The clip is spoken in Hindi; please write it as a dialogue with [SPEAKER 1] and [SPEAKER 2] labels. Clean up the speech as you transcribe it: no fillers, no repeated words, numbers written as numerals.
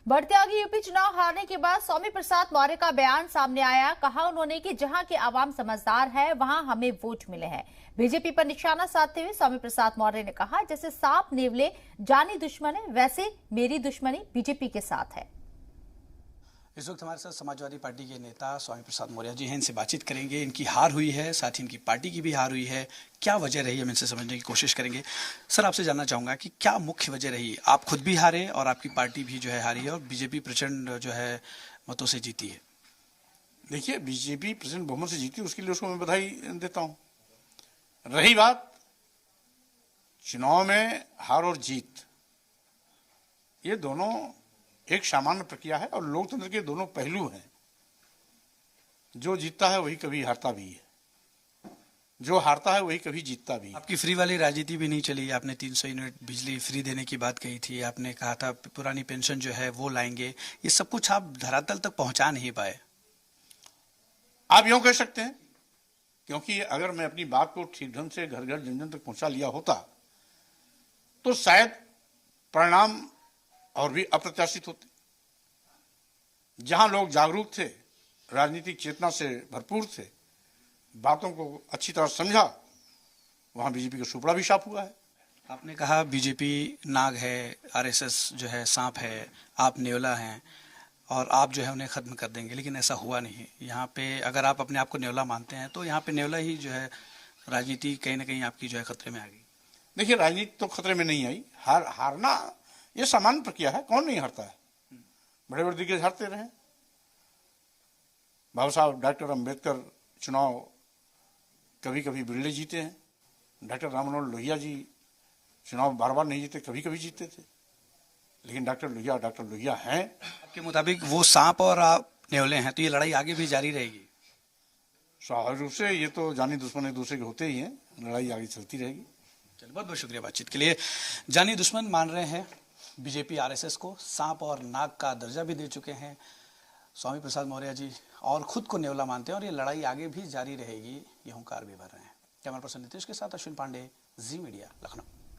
[SPEAKER 1] बढ़ते आगे यूपी चुनाव हारने के बाद स्वामी प्रसाद मौर्य का बयान सामने आया। कहा उन्होंने कि जहां के आवाम समझदार है वहां हमें वोट मिले हैं। बीजेपी पर निशाना साधते हुए स्वामी प्रसाद मौर्य ने कहा, जैसे सांप नेवले जानी दुश्मन है, वैसे मेरी दुश्मनी बीजेपी के साथ है।
[SPEAKER 2] इस वक्त हमारे साथ समाजवादी पार्टी के नेता स्वामी प्रसाद मौर्य जी हैं। इनसे बातचीत करेंगे। इनकी हार हुई है, साथ ही इनकी पार्टी की भी हार हुई है। क्या वजह रही है, हम इनसे समझने की कोशिश करेंगे। सर, आपसे जानना चाहूँगा कि क्या मुख्य वजह रही। आप खुद भी हारे और आपकी पार्टी भी जो है हारी है और बीजेपी प्रचंड जो है मतों से जीती है।
[SPEAKER 3] देखिए, बीजेपी प्रचंड बहुमत से जीती, उसके लिए उसको मैं बधाई देता हूँ। रही बात चुनाव में हार और जीत, ये दोनों एक सामान्य प्रक्रिया है और लोकतंत्र के दोनों पहलू हैं। जो जीतता है वही कभी हारता भी है, जो हारता है वही कभी जीतता भी है।
[SPEAKER 2] आपकी फ्री वाली राजनीति भी नहीं चली। आपने 300 यूनिट बिजली फ्री देने की बात कही थी। आपने कहा था पुरानी पेंशन जो है वो लाएंगे। ये सब कुछ आप धरातल तक पहुंचा नहीं पाए।
[SPEAKER 3] आप यूं कह सकते हैं, क्योंकि अगर मैं अपनी बात को ठीक ढंग से घर घर जन जन तक पहुंचा लिया होता तो शायद परिणाम और भी अप्रत्याशित होते। जहां लोग जागरूक थे, राजनीतिक चेतना से भरपूर थे, बातों को अच्छी तरह समझा, वहां बीजेपी का सुपड़ा भी साफ हुआ है।
[SPEAKER 2] आपने कहा बीजेपी नाग है, आरएसएस जो है सांप है, आप नेवला हैं और आप जो है उन्हें खत्म कर देंगे, लेकिन ऐसा हुआ नहीं। यहाँ पे अगर आप अपने आप को नेवला मानते हैं तो यहाँ पे नेवला ही जो है राजनीति कहीं ना कहीं आपकी जो है खतरे में आ गई।
[SPEAKER 3] देखिए, राजनीति तो खतरे में नहीं आई। हारना ये सामान्य प्रक्रिया है, कौन नहीं हारता है। बड़े बड़े दिग्गज हारते रहे। बाबा साहब डॉक्टर अंबेडकर चुनाव कभी कभी बिरले जीते हैं। डॉक्टर राम मनोहर लोहिया जी चुनाव बार बार नहीं जीते, कभी कभी जीते थे, लेकिन डॉक्टर लोहिया हैं।
[SPEAKER 2] आपके मुताबिक वो सांप और आप नेवले हैं, तो ये लड़ाई आगे भी जारी रहेगी।
[SPEAKER 3] स्वाभाविक रूप से ये तो जानी दुश्मन एक दूसरे के होते ही हैं, लड़ाई आगे चलती रहेगी।
[SPEAKER 2] चलिए, बहुत बहुत शुक्रिया बातचीत के लिए। जानी दुश्मन मान रहे हैं बीजेपी आरएसएस को, सांप और नाग का दर्जा भी दे चुके हैं स्वामी प्रसाद मौर्य जी, और खुद को नेवला मानते हैं और ये लड़ाई आगे भी जारी रहेगी, ये हुंकार भी भर रहे हैं। कैमरा पर्सन नितेश के साथ अश्विन पांडे, जी मीडिया, लखनऊ।